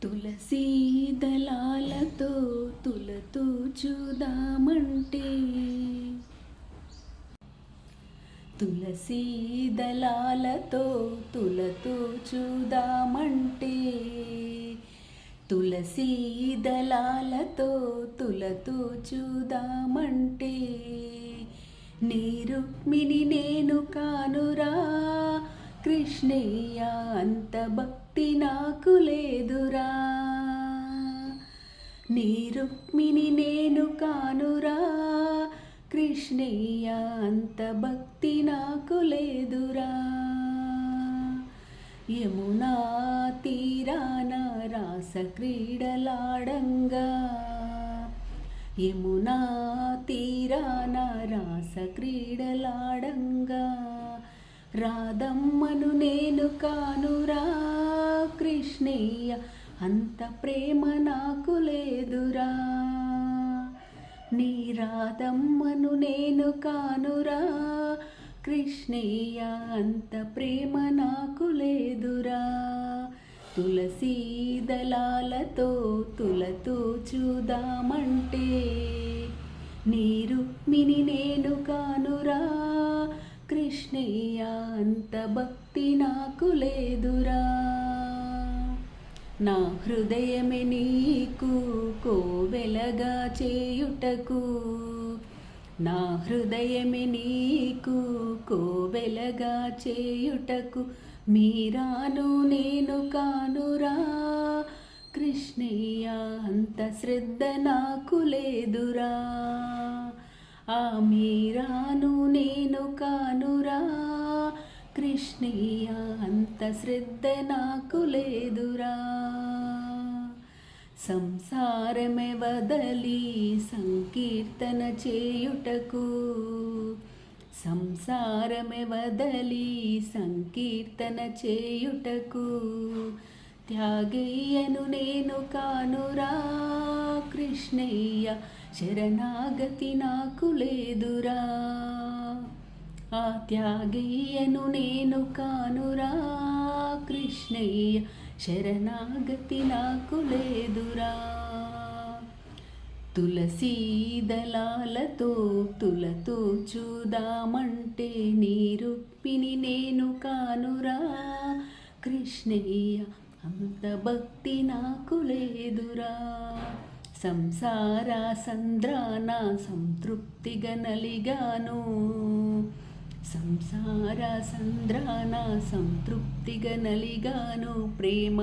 తులసీ దళాలతో తులతూ చూదామంటే తులసీ దళాలతో తులతూ చూదామంటే తులసీ దళాలతో తులతూ చూదామంటే నీ రుక్మిణి నేను కానురా కృష్ణయ్య అంత భక్తి నాకు లేదురా నీ రుక్మిణి నేను కానురా కృష్ణయ్య అంత భక్తి నాకు లేదురా యమునా తీరాన రాస క్రీడలాడంగా యమునా తీరాన రాస క్రీడలాడంగా రాధమ్మను నేను కానురా కృష్ణయ్య అంత ప్రేమ నాకు లేదురా నీ రాధమ్మను నేను కానురా కృష్ణయ్య అంత ప్రేమ నాకు లేదురా తులసీ దళాలతో తులతూ చూదామంటే నీ రుక్మిణి నేను కానురా కృష్ణయ్య అంత భక్తి నాకు లేదురా నా హృదయమే నీకు కోవెలగా చేయుటకు నా హృదయమే నీకు కోవెలగా చేయుటకు మీరాను నేను కానురా కృష్ణయ్య అంత శ్రద్ధ నాకు లేదురా ఆ మీరాను నేను కానురా కృష్ణయ్య అంత శ్రద్ధ నాకు లేదురా సంసారమే వదలి సంకీర్తన చేయుటకు సంసారమే వదలి సంకీర్తన చేయుటకు త్యాగయ్యను నేను కానురా కృష్ణయ్య శరణాగతి నాకు లేదురా ఆ త్యాగయ్యను నేను కానురా కృష్ణయ్య శరణాగతి నాకు లేదురా తులసీ దళాలతో తులతూ చూదామంటే నీ రుక్మిణి నేను కానురా కృష్ణయ్య అంత భక్తి నాకు లేదురా సంసార సంద్రాన సంతృప్తిగా నలిగాను సంసార సంద్రాన సంతృప్తిగా నలిగాను ప్రేమ